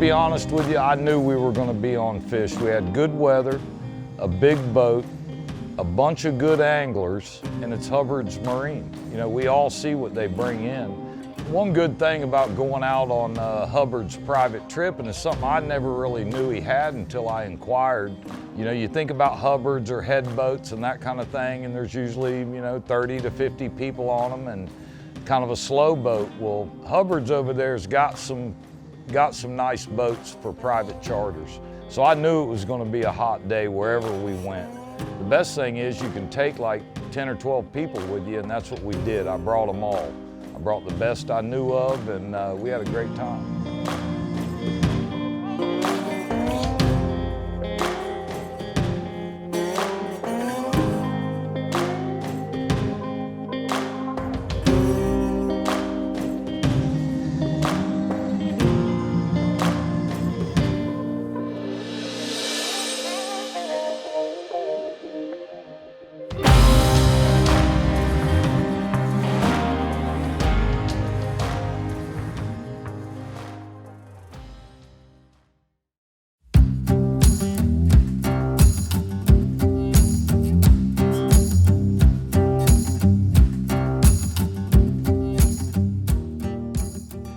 be honest with you, I knew we were going to be on fish. We had good weather, a big boat, a bunch of good anglers, and it's Hubbard's Marine. You know, we all see what they bring in. One good thing about going out on Hubbard's private trip, and it's something I never really knew he had until I inquired. You know, you think about Hubbard's or head boats and that kind of thing, and there's usually, you know, 30 to 50 people on them and kind of a slow boat. Well, Hubbard's over there's got some nice boats for private charters. So I knew it was going to be a hot day wherever we went. The best thing is you can take like 10 or 12 people with you, and that's what we did. I brought them all. I brought the best I knew of, and we had a great time.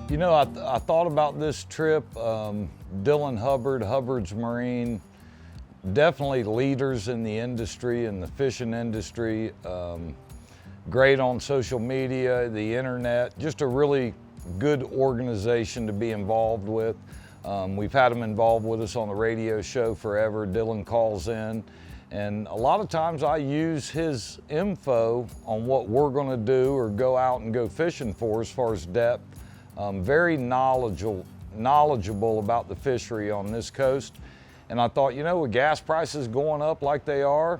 You know, I thought about this trip. Dylan Hubbard, Hubbard's Marine, definitely leaders in the industry, in the fishing industry. Great on social media, the internet, just a really good organization to be involved with. We've had them involved with us on the radio show forever. Dylan calls in, and a lot of times I use his info on what we're gonna do or go out and go fishing for as far as depth. Very knowledgeable about the fishery on this coast. And I thought, you know, with gas prices going up like they are,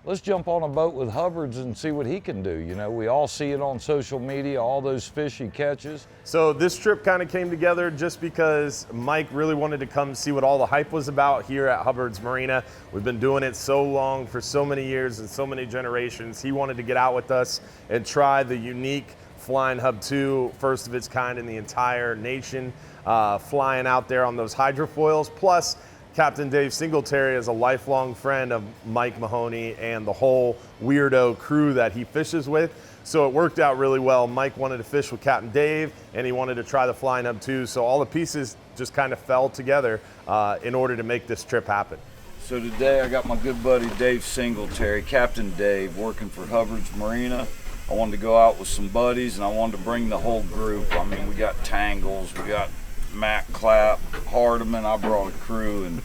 let's jump on a boat with Hubbard's and see what he can do. You know, we all see it on social media, all those fish he catches. So this trip kind of came together just because Mike really wanted to come see what all the hype was about here at Hubbard's Marina. We've been doing it so long, for so many years and so many generations. He wanted to get out with us and try the unique Flying Hub 2, first of its kind in the entire nation, flying out there on those hydrofoils. Plus, Captain Dave Singletary is a lifelong friend of Mike Mahoney and the whole Weirdo Crew that he fishes with. So it worked out really well. Mike wanted to fish with Captain Dave, and he wanted to try the Flying Hub 2. So all the pieces just kind of fell together in order to make this trip happen. So today I got my good buddy Dave Singletary, Captain Dave, working for Hubbard's Marina. I wanted to go out with some buddies, and I wanted to bring the whole group. I mean, we got Tangles, we got Matt Clapp, Hardiman. I brought a crew, and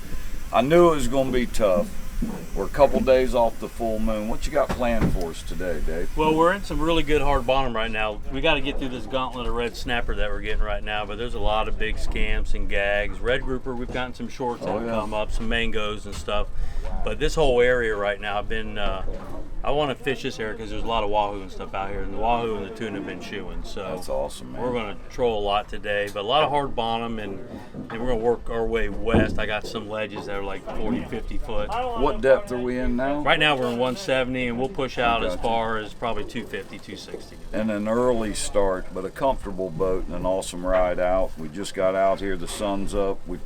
I knew it was going to be tough. We're a couple days off the full moon. What you got planned for us today, Dave? Well, we're in some really good hard bottom right now. We got to get through this gauntlet of red snapper that we're getting right now, but there's a lot of big scamps and gags. Red grouper, we've gotten some shorts that have come up, some mangoes and stuff. But this whole area right now, I want to fish this area because there's a lot of wahoo and stuff out here, and the wahoo and the tuna have been chewing. So that's awesome, man. We're going to troll a lot today, but a lot of hard bottom, and we're going to work our way west. I got some ledges that are like 40, 50 foot. What depth are we in now? Right now we're in 170, and we'll push out as far as probably 250, 260. And an early start, but a comfortable boat and an awesome ride out. We just got out here, the sun's up. We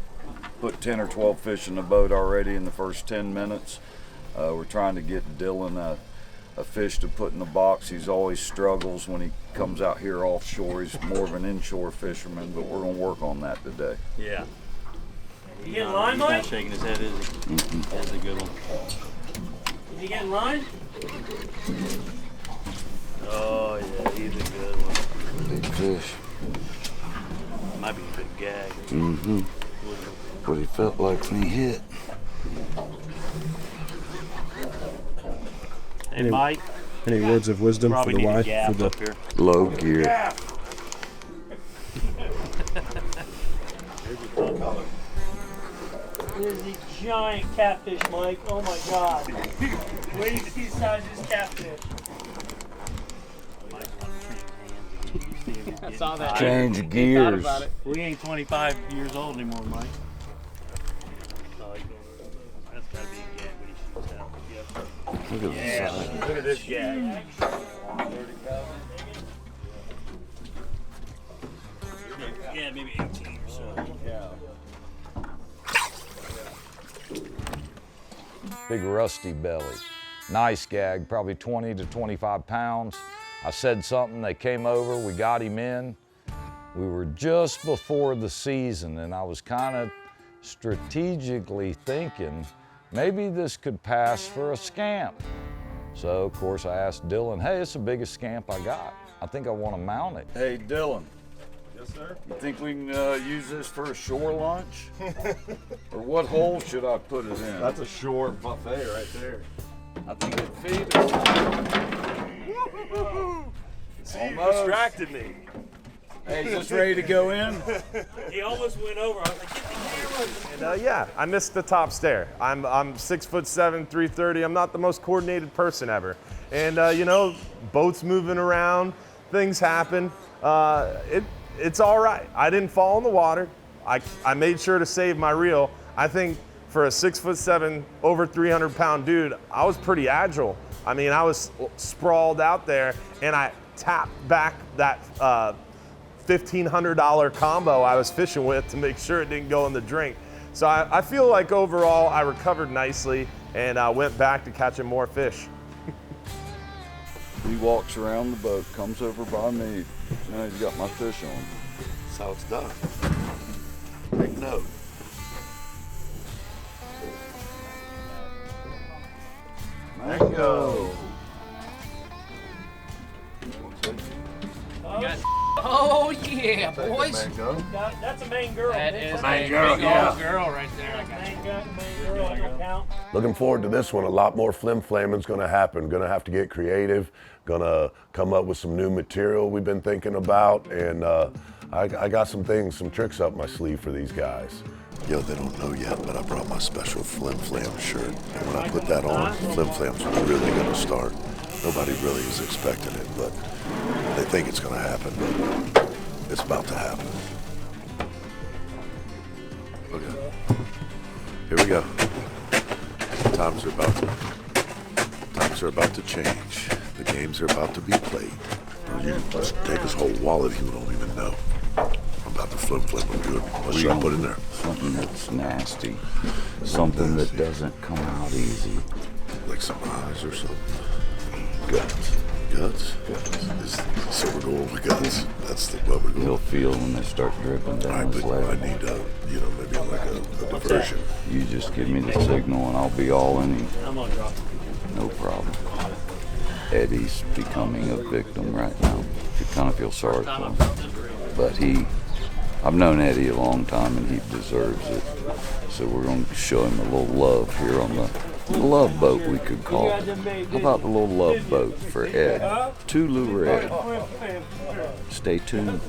put 10 or 12 fish in the boat already in the first 10 minutes. We're trying to get Dylan a fish to put in the box. He's always struggles when he comes out here offshore. He's more of an inshore fisherman, but we're going to work on that today. Yeah. You getting line, Mike? He's not shaking his head, is he? That's a good one. Is he getting line? Oh, yeah, he's a good one. Big fish. Might be a big gag. Mm-hmm. What he felt like when he hit. Hey, Mike. Any words of wisdom for the wife? For the up here. Low gear. This is a giant catfish, Mike. Oh my God. Wait to see the size of this catfish. I saw that. Change gears. We ain't 25 years old anymore, Mike. That's gotta be a gag when he shoots out. Look at this side. Look at this gag. Yeah, maybe 18 or so. Yeah. big rusty belly. Nice gag, probably 20 to 25 pounds. I said something, they came over, we got him in. We were just before the season, and I was kind of strategically thinking, maybe this could pass for a scamp. So, of course, I asked Dylan, hey, it's the biggest scamp I got. I think I want to mount it. Hey, Dylan. Yes, sir. You think we can use this for a shore lunch? Or what hole should I put it in? That's a shore buffet right there. I think it feeds us. See, you distracted me. Hey, is this ready to go in? He almost went over. I was like, get the camera. And yeah, I missed the top stair. I'm 6'7", 330. I'm not the most coordinated person ever. And you know, boats moving around, things happen. It's all right. I didn't fall in the water. I made sure to save my reel. I think for a 6'7", over 300-pound dude, I was pretty agile. I mean, I was sprawled out there, and I tapped back that $1,500 combo I was fishing with to make sure it didn't go in the drink. So I feel like overall I recovered nicely and went back to catching more fish. He walks around the boat, comes over by me. Now he's got my fish on. That's how it's done. Take note. Mango. Oh yeah, boys. That's a main girl. That is a Main big girl, old yeah. girl right there. I got you. Main girl, don't count. Looking forward to this one. A lot more flim flamming's gonna happen. Gonna have to get creative. Gonna come up with some new material we've been thinking about. And I got some things, some tricks up my sleeve for these guys. Yo, they don't know yet, but I brought my special Flim Flam shirt. And when I put that on, Flim Flam's really gonna start. Nobody really is expecting it, but they think it's gonna happen, but it's about to happen. Okay. Here we go. Times are about to change. The games are about to be played. You just take his whole wallet, he don't even know. I'm about to flim him good. What should I put in there? Something that's nasty. Something that doesn't come out easy. Like some eyes or something. Guts. Guts? Guts. So we're going with guts. That's what we're going. He'll feel when they start dripping down his But I leg. need maybe like a diversion. You just give me the signal and I'll be all in him. I'm gonna drop it. No problem. Eddie's becoming a victim right now. You kind of feel sorry for him. But I've known Eddie a long time and he deserves it. So we're going to show him a little love here on the love boat, we could call it. How about the little love boat for Ed? 2 lure Ed. Stay tuned.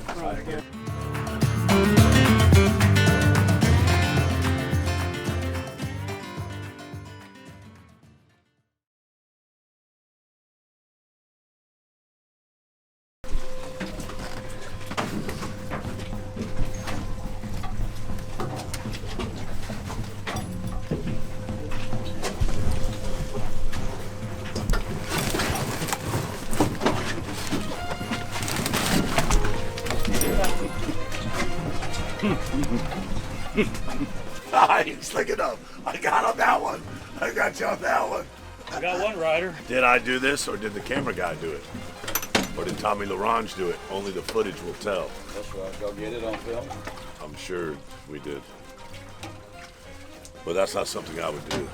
Nice, look it up. I got on that one. I got you on that one. I got one rider. Did I do this or did the camera guy do it? Or did Tommy LaRange do it? Only the footage will tell. That's right. Y'all get it on film? I'm sure we did. But that's not something I would do.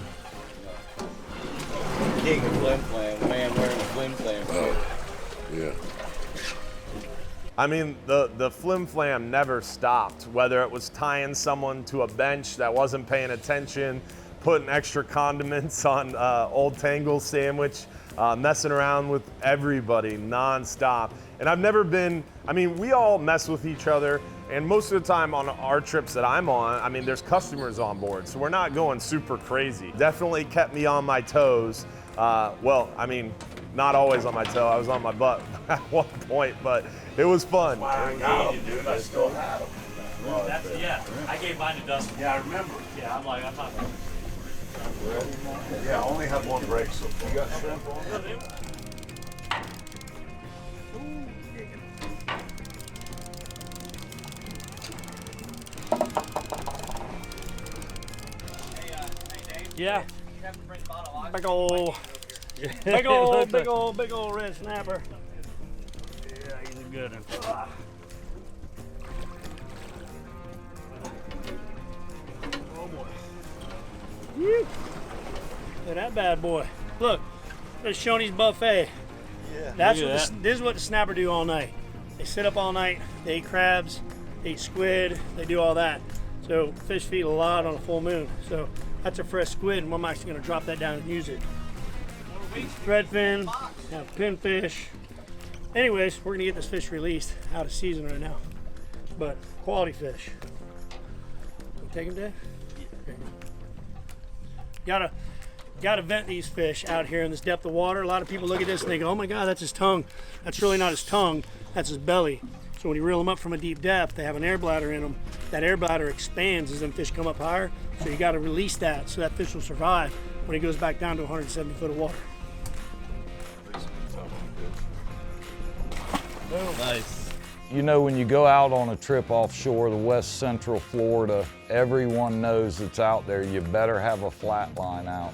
King of Flim Flam, the man wearing the Flim Flam. Oh, yeah. I mean, the Flim Flam never stopped, whether it was tying someone to a bench that wasn't paying attention, putting extra condiments on Old Tangle sandwich, messing around with everybody nonstop. And I've never been, I mean, we all mess with each other, and most of the time on our trips that I'm on, I mean, there's customers on board, so we're not going super crazy. Definitely kept me on my toes. Well, I mean, not always on my toe. I was on my butt at one point, but it was fun. Wow, I got him, dude. I still have him. Yeah, I gave mine to Dustin. Yeah, I remember. Yeah, I'm not. Yeah, I only have one break so far. You got shrimp on? Yeah. Big old red snapper. Yeah, he's a good one. Oh boy. Woo. Look at that bad boy. Look, there's Shoney's buffet. Yeah. This is what the snapper do all night. They sit up all night, they eat crabs, they eat squid, they do all that. So fish feed a lot on a full moon. So that's a fresh squid, and I'm actually gonna drop that down and use it. Threadfin, have pinfish. Anyways, we're gonna get this fish released out of season right now. But quality fish. You take him, Dave? Yeah. Gotta vent these fish out here in this depth of water. A lot of people look at this and they go, oh my God, that's his tongue. That's really not his tongue, that's his belly. So when you reel them up from a deep depth, they have an air bladder in them. That air bladder expands as them fish come up higher. So you gotta release that so that fish will survive when he goes back down to 170 foot of water. Nice. You know, when you go out on a trip offshore, the West Central Florida, everyone knows it's out there. You better have a flat line out.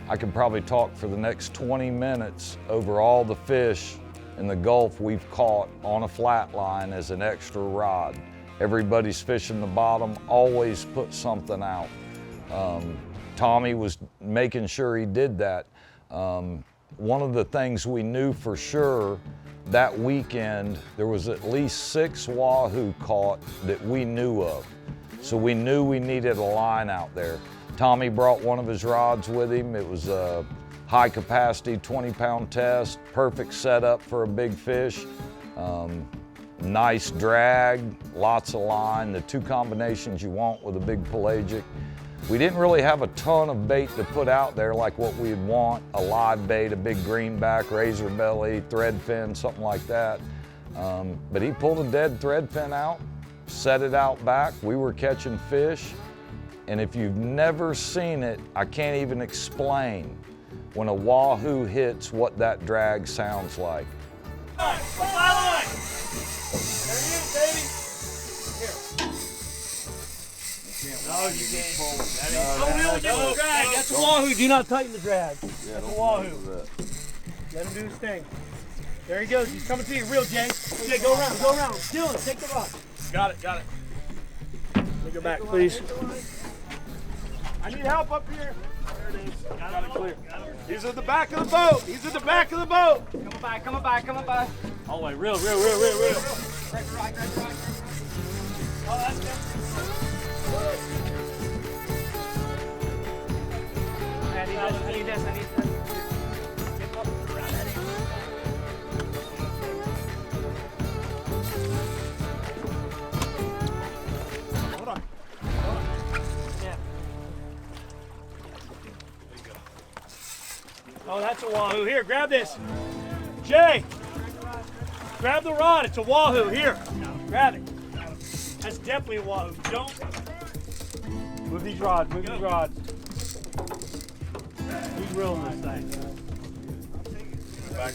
I could probably talk for the next 20 minutes over all the fish in the Gulf we've caught on a flat line as an extra rod. Everybody's fishing the bottom, always put something out. Tommy was making sure he did that. One of the things we knew for sure that weekend, there was at least 6 wahoo caught that we knew of. So we knew we needed a line out there. Tommy brought one of his rods with him. It was a high capacity 20-pound test, perfect setup for a big fish. Nice drag, lots of line, the 2 combinations you want with a big pelagic. We didn't really have a ton of bait to put out there like what we'd want, a live bait, a big greenback, razor belly, threadfin, something like that. But he pulled a dead threadfin out, set it out back. We were catching fish. And if you've never seen it, I can't even explain when a wahoo hits what that drag sounds like. There he is, baby. No, you can't. Drag. That's a wahoo. Do not tighten the drag. That's a wahoo. Let him do his thing. There he goes. He's coming to you. Real, Jay. Jay, go around. Dylan, take the rod. Got it. Let me go back, please. I need help up here. There it is. Got it clear. He's at the back of the boat. Coming by. All the way. Real. Grab the rod. Oh, that's good. I need this. Get up around that end. Hold on. Yeah. There you go. Oh, that's a wahoo. Here, grab this. Jay, grab the rod. It's a wahoo. Here, grab it. That's definitely a wahoo. Don't move these rods. Who's reeling this thing?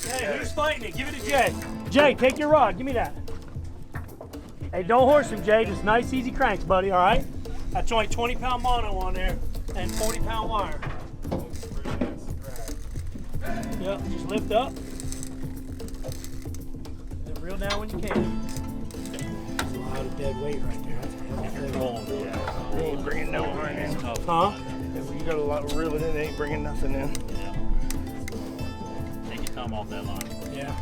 Hey, who's fighting it? Give it to Jay. Jay, take your rod. Give me that. Hey, don't horse him, Jay. Just nice, easy cranks, buddy, all right? That's only 20-pound mono on there and 40-pound wire. Yep, just lift up. And reel down when you can. That's a lot of dead weight right there. They ain't bringing no one in. Huh? If you got a lot of reeling in, they ain't bringing nothing in. Yeah. Take your thumb off that line. Yeah.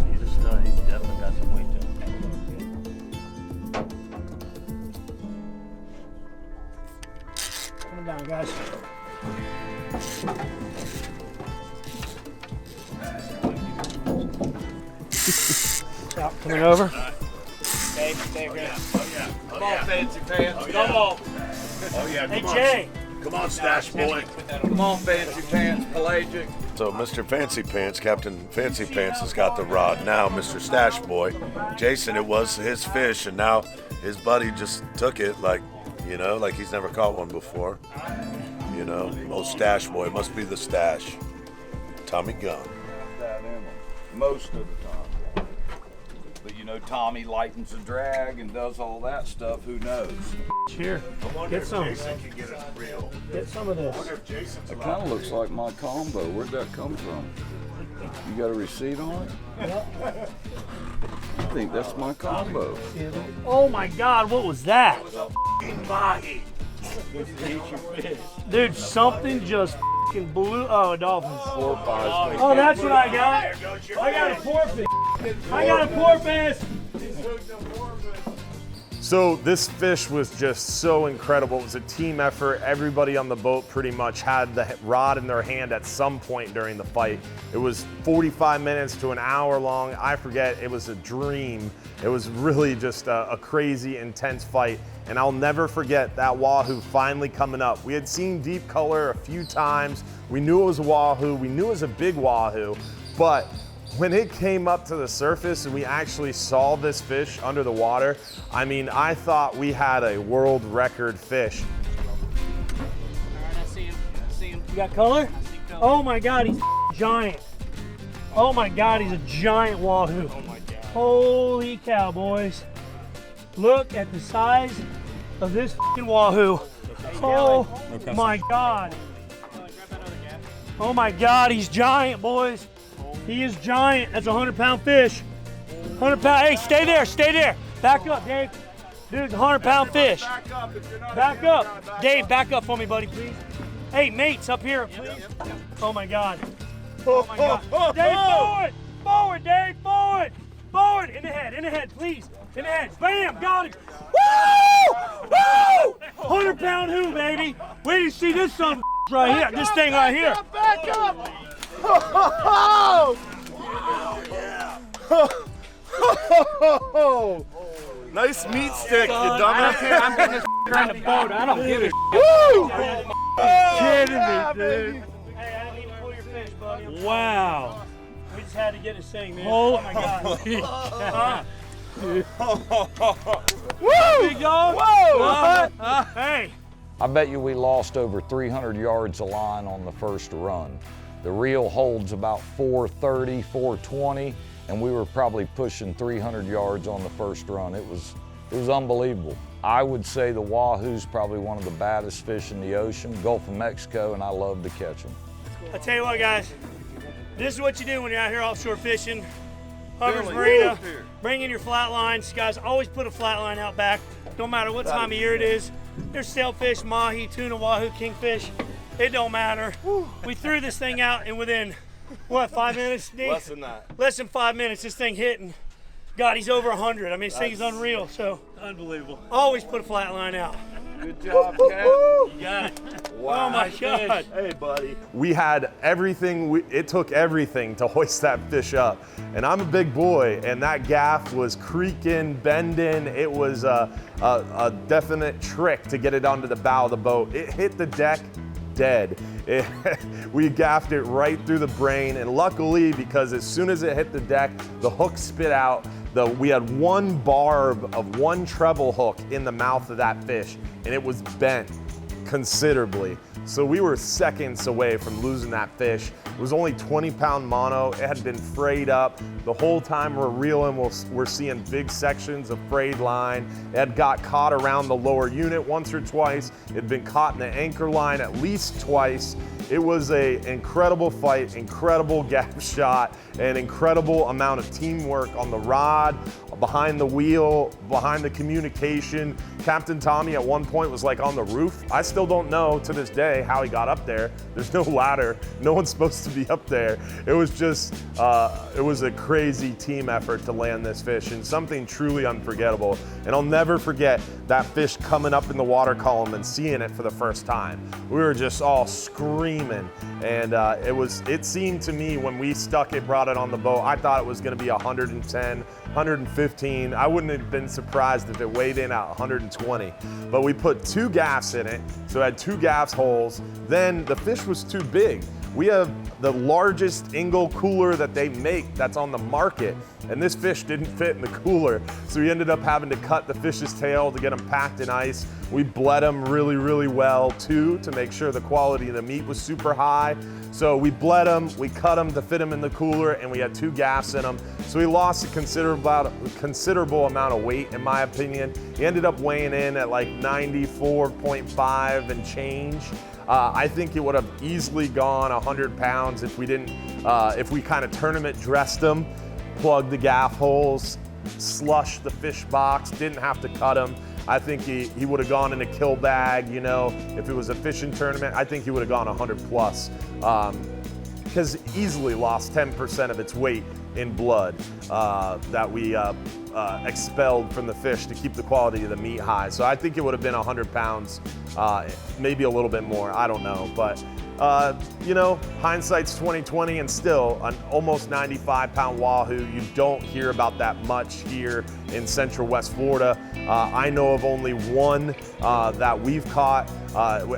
He's a stud. He's definitely got some weight to him. Come down, guys. Out, coming over. Stay here. Come on, fancy pants. Come on. Oh yeah, Hey, Jay. Come on, Stash Boy. Come on, fancy pants, pelagic. So Mr. Fancy Pants, Captain Fancy Pants has got the rod. Now Mr. Stash Boy, Jason, it was his fish, and now his buddy just took it like, like he's never caught one before. You know, old stash boy, must be the stash. Tommy Gunn. That in them most of the time. But you know, Tommy lightens the drag and does all that stuff. Who knows? Here, get some. Get some of this. It kind of looks like my combo. Where'd that come from? You got a receipt on it? Yep. I think that's my combo. Oh my God, what was that? Dude, something just f***ing blew. Oh, a dolphin. 4 or 5. Oh, that's what I got. I got a porpoise. I got a porpoise. So this fish was just so incredible. It was a team effort. Everybody on the boat pretty much had the rod in their hand at some point during the fight. It was 45 minutes to an hour long. I forget, it was a dream. It was really just a crazy, intense fight. And I'll never forget that Wahoo finally coming up. We had seen deep color a few times. We knew it was a Wahoo. We knew it was a big Wahoo, but when it came up to the surface and we actually saw this fish under the water, I mean, I thought we had a world record fish. All right, I see him. I see him. You got color? I see color. Oh my God, he's giant. Oh my God, he's a giant Wahoo. Oh my God. Holy cow, boys. Look at the size of this f***ing Wahoo. Oh my God. Oh my God, he's giant, boys. He is giant. That's a 100-pound fish. 100-pound. Hey, stay there, stay there. Back up, Dave. Dude, it's a 100-pound fish. Back up. Dave, back up for me, buddy, please. Hey, mates, up here, please. Oh my God. Oh my God. Dave, forward. Forward, Dave, forward. Forward. In the head, please. In the head. Bam, got him. Woo! Woo! 100-pound who, baby? Wait till you see this son of a right here. This thing right here. Back up! Nice meat stick, you dumbass. I'm getting this around the boat. I don't give a Kidding me, dude. Hey, I didn't even pull your fish, buddy. Wow. We just had to get this thing, man. Oh my God. Woo! Big dog. Whoa! Hey. I bet you we lost over 300 yards of line on the first run. The reel holds about 430, 420, and we were probably pushing 300 yards on the first run. It was unbelievable. I would say the Wahoo's probably one of the baddest fish in the ocean, Gulf of Mexico, and I love to catch them. I tell you what, guys, this is what you do when you're out here offshore fishing. Hubbard's Marina, bring in your flat lines. Guys, always put a flat line out back. Don't matter what time of year it is. There's sailfish, mahi, tuna, wahoo, kingfish. It don't matter. We threw this thing out and within, what, 5 minutes, Dave? Less than that. Less than 5 minutes, this thing hitting. God, he's over 100. I mean, this thing's unreal, so. Unbelievable. Always put a flat line out. Good job, Cap. You got it. Wow. Oh my God. Hey, buddy. We had everything, it took everything to hoist that fish up. And I'm a big boy, and that gaff was creaking, bending. It was a definite trick to get it onto the bow of the boat. It hit the deck dead. We gaffed it right through the brain, and luckily, because as soon as it hit the deck, the hook spit out. We had one barb of one treble hook in the mouth of that fish, and it was bent considerably. So we were seconds away from losing that fish. It was only 20-pound mono. It had been frayed up. The whole time we're reeling, we're seeing big sections of frayed line. It had got caught around the lower unit once or twice. It had been caught in the anchor line at least twice. It was an incredible fight, incredible gap shot, an incredible amount of teamwork on the rod, behind the wheel, behind the communication. Captain Tommy at one point was like on the roof. I still don't know to this day how he got up there. There's no ladder. No one's supposed to be up there. It was just, it was a crazy team effort to land this fish and something truly unforgettable. And I'll never forget that fish coming up in the water column and seeing it for the first time. We were just all screaming. And it seemed to me when we stuck it, brought it on the boat, I thought it was gonna be 110, 115. I wouldn't have been surprised if it weighed in at 120. But we put 2 gaffs in it, so it had 2 gaffs holes. Then the fish was too big. We have the largest Ingle cooler that they make that's on the market. And this fish didn't fit in the cooler. So we ended up having to cut the fish's tail to get them packed in ice. We bled them really, really well too to make sure the quality of the meat was super high. So we bled them, we cut them to fit them in the cooler, and we had 2 gaffs in them. So he lost a considerable amount of weight, in my opinion. He ended up weighing in at like 94.5 and change. I think it would have easily gone 100 pounds if we didn't, if we kind of tournament dressed him, plugged the gaff holes, slushed the fish box, didn't have to cut him. I think he would have gone in a kill bag, you know, if it was a fishing tournament. I think he would have gone 100 plus, because easily lost 10% of its weight in blood that we expelled from the fish to keep the quality of the meat high. So I think it would have been 100 pounds, maybe a little bit more, I don't know. But you know, hindsight's 2020, and still an almost 95-pound wahoo. You don't hear about that much here in Central West Florida. I know of only one that we've caught.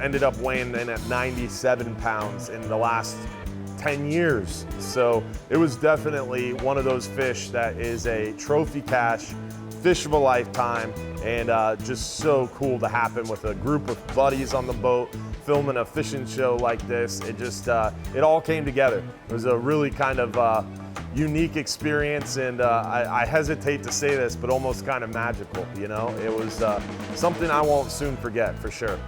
Ended up weighing in at 97 pounds in the last 10 years. So it was definitely one of those fish that is a trophy catch, fish of a lifetime, and just so cool to happen with a group of buddies on the boat filming a fishing show like this. It just, it all came together. It was a really kind of unique experience, and I hesitate to say this, but almost kind of magical, you know? It was something I won't soon forget, for sure.